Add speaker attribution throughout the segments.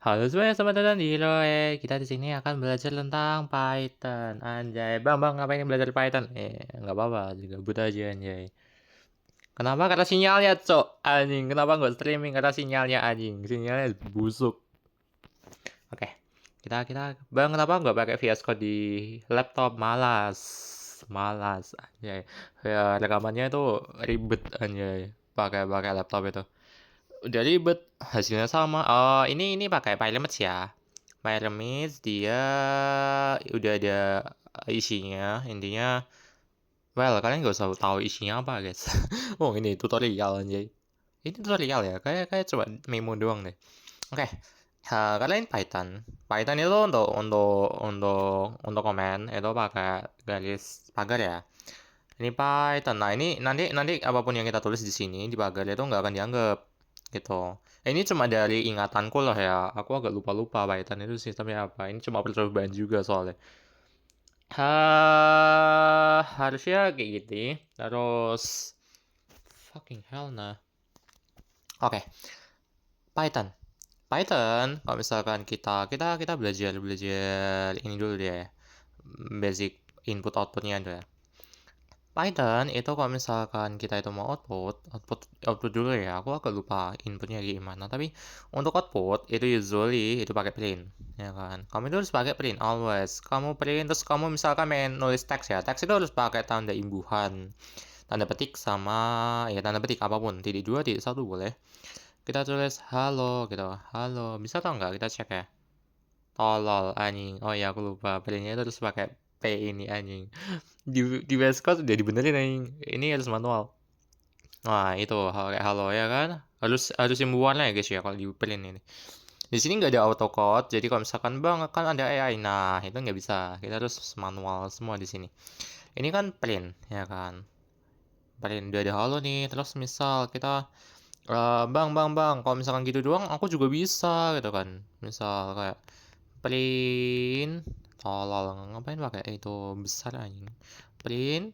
Speaker 1: Halo semuanya, selamat datang di Hiroe. Kita di sini akan belajar tentang Python. Anjay, bang, ngapain belajar Python? Nggak apa-apa, juga buta aja anjay. Kenapa? Karena sinyalnya, cok. Anjing, kenapa nggak streaming? Karena sinyalnya anjing, sinyalnya busuk. Oke, bang, kenapa nggak pakai VS Code di laptop? Malas, anjay. Ya, rekamannya itu ribet anjay. Pakai laptop itu. Udah ribet, hasilnya sama. Oh, ini pakai Pyraminx ya. Pyraminx dia udah ada isinya. Intinya, well, kalian gak usah tahu isinya apa, guys. Oh, ini tutorial anjay. Ini tutorial ya. Kayak coba memo doang deh. Oke. Kalian Python. Python itu untuk komen itu pakai garis pagar ya. Ini Python. Nah, ini nanti apapun yang kita tulis di sini di pagar itu nggak akan dianggap gitu. Ini cuma dari ingatanku loh ya. Aku agak lupa-lupa Python itu sistemnya apa. Ini cuma percobaan juga soalnya. Harusnya kayak gitu. Terus fucking hell nah. Oke, Python. Python, kalau misalkan kita belajar ini dulu deh. Basic input outputnya ada. Python itu kalau misalkan kita itu mau output dulu ya. Aku agak lupa inputnya gimana. Tapi untuk output itu usually itu pakai print, ya kan. Kamu itu harus pakai print always. Kamu print terus kamu misalkan main nulis teks ya. Teks itu harus pakai tanda imbuhan, tanda petik sama ya tanda petik apapun. Titik dua, titik satu boleh. Kita tulis halo gitu. Halo. Bisa tau nggak? Kita cek ya. Tolol anjing. Oh ya aku lupa. Printnya itu harus pakai P ini anjing. Di West Coast udah dibenerin anjing. Ini harus manual. Nah, itu kayak halo ya kan. Harus imbuhannya ya guys ya kalau di print ini. Di sini nggak ada autocode, jadi kalau misalkan bang kan ada AI, nah itu nggak bisa. Kita harus manual semua di sini. Ini kan print ya kan. Print udah ada halo nih. Terus misal kita bang, kalau misalkan gitu doang, aku juga bisa gitu kan. Misal kayak print, tolol ngapain pakai itu besar anjing. Print,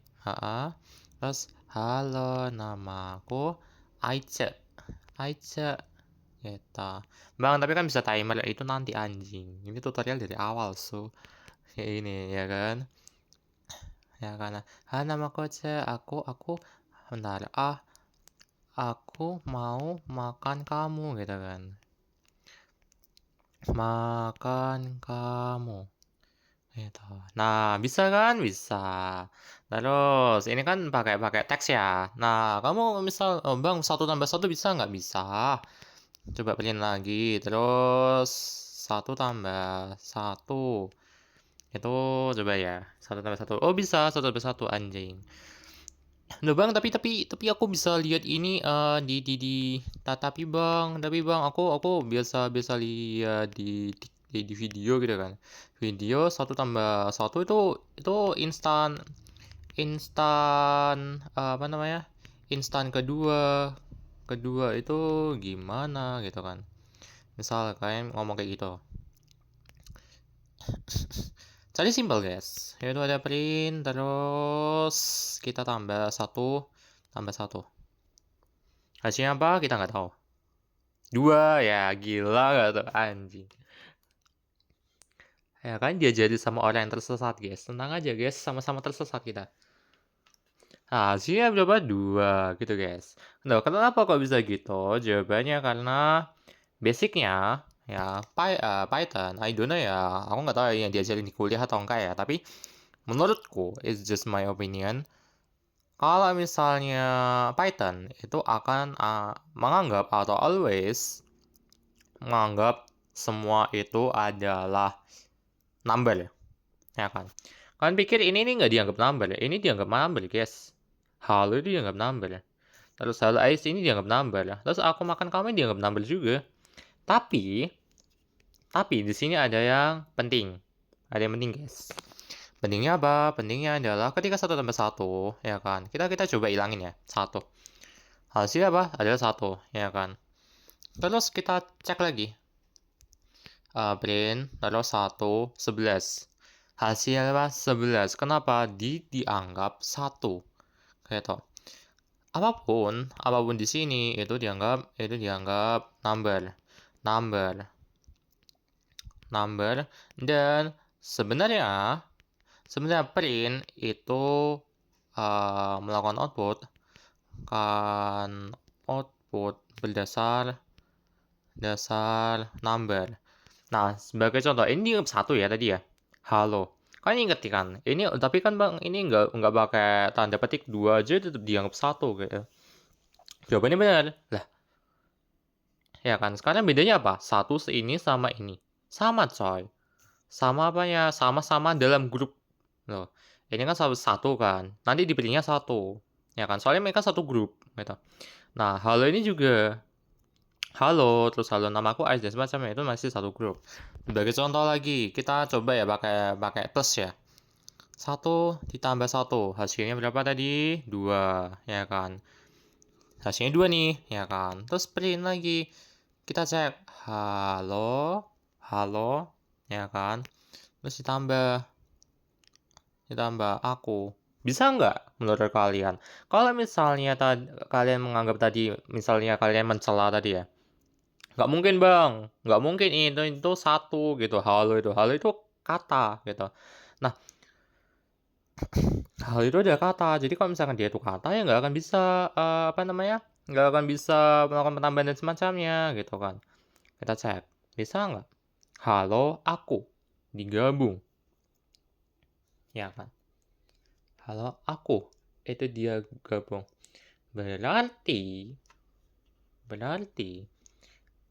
Speaker 1: terus halo namaku Aice, Aice, gitu. Bang, tapi kan bisa timer itu nanti anjing. Ini tutorial dari awal so. Kayak ini ya kan. Ya karena namaku Aice, aku bentar. Aku mau makan kamu gitu kan. Makan kamu. Gitu. Nah, bisa kan? Bisa. Terus, ini kan pakai teks ya. Nah, kamu misal, oh, bang, satu tambah satu bisa nggak? Bisa. Coba pilih lagi. Terus, satu tambah satu. Itu coba ya. Satu tambah satu. Oh, bisa. Satu tambah satu, anjing. Loh bang, tapi aku bisa lihat ini tapi bang aku biasa biasa lihat di video gitu kan. Video satu tambah satu itu instan instan apa namanya? Instan kedua itu gimana gitu kan. Misal kalian ngomong kayak gitu. Jadi simpel guys. Yaitu ada print terus kita tambah satu. Hasilnya apa? Kita nggak tahu. Dua ya gila gak tuh anjing. Ya kan diajari sama orang yang tersesat guys. Tenang aja guys, sama-sama tersesat kita. Nah, hasilnya berapa? Dua gitu guys. Nah, kenapa kok bisa gitu? Jawabannya karena basicnya ya Python. I don't know ya. Aku nggak tahu yang diajarin di kuliah atau enggak ya. Tapi menurutku, it's just my opinion. Kalau misalnya Python itu akan menganggap atau always menganggap semua itu adalah number, ya kan? Kalian pikir ini nggak dianggap number ya? Ini dianggap number, guys. Halo itu dianggap number ya. Terus halo Ais ini dianggap number ya. Terus aku makan kamu dianggap number juga. Tapi, di sini ada yang penting. Ada yang penting, guys. Pentingnya apa? Pentingnya adalah ketika satu tambah satu, ya kan? Kita coba hilangin ya, satu. Hasilnya apa? Adalah satu, ya kan? Terus kita cek lagi. Print, terus 1, 11. Hasilnya 11. Kenapa? Dianggap 1. Gitu. Apapun di sini itu dianggap number. Number. number, dan sebenarnya print itu melakukan output kan output berdasar number. Nah, sebagai contoh, ini dianggap 1 ya tadi ya. Halo. Kan inget kan? Ini tapi kan Bang, ini nggak pakai tanda petik 2 aja tetap dianggap 1 gitu. Jawabannya benar. Lah, ya kan? Sekarang bedanya apa? 1 ini sama ini. Sama coy. Sama apanya? Sama-sama dalam grup. Loh, ini kan satu kan. Nanti diberinya 1. Ya kan? Soalnya mereka satu grup gitu. Nah, halo ini juga halo, terus halo namaku Ais dan semacamnya itu masih satu grup. Sebagai contoh lagi, kita coba ya pakai plus ya. 1 ditambah 1, hasilnya berapa tadi? 2, ya kan? Hasilnya 2 nih, ya kan? Terus print lagi. Kita cek halo, ya kan? Terus ditambah aku. Bisa nggak menurut kalian? Kalau misalnya kalian menganggap tadi, misalnya kalian mencela tadi ya, nggak mungkin bang, nggak mungkin itu satu gitu. Halo itu kata gitu. Nah, hal itu ada kata. Jadi kalau misalkan dia itu kata ya nggak akan bisa nggak akan bisa melakukan penambahan dan semacamnya gitu kan. Kita cek, bisa nggak? Halo aku digabung, ya kan? Halo aku itu dia gabung. Berarti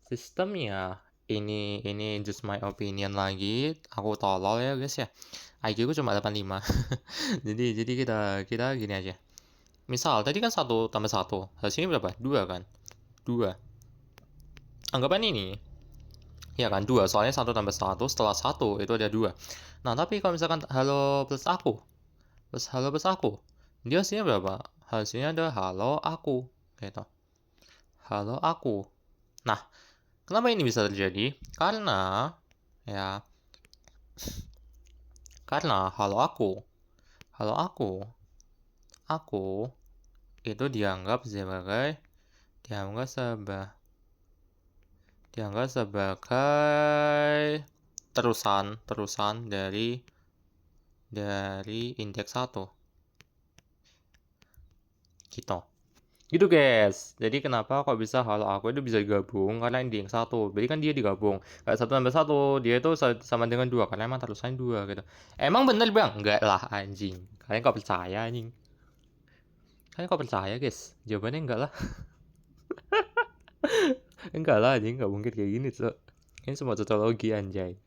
Speaker 1: sistemnya ini just my opinion lagi. Aku tolol ya guys ya. IQ ku cuma 85. jadi kita gini aja. Misal tadi kan 1 tambah 1, hasilnya berapa? 2 kan? 2. Anggapan ini ya kan 2, soalnya 1 tambah 1 setelah 1 itu ada 2. Nah, tapi kalau misalkan halo plus aku, dia hasilnya berapa? Hasilnya ada halo aku gitu. Halo aku. Nah, kenapa ini bisa terjadi? Karena halo aku itu dianggap sebagai terusan dari indeks 1 gitu guys. Jadi kenapa kok bisa halo aku itu bisa digabung karena indeks 1, berarti kan dia digabung kayak 1 tambah 1 dia itu sama dengan 2 karena emang terusan 2 gitu. Emang bener bang? Enggak lah anjing, kalian kok percaya anjing? Guys? Jawabannya enggak lah. Enggak lah anjing, enggak mungkin kayak gini tuh. Ini semua tautologi anjay.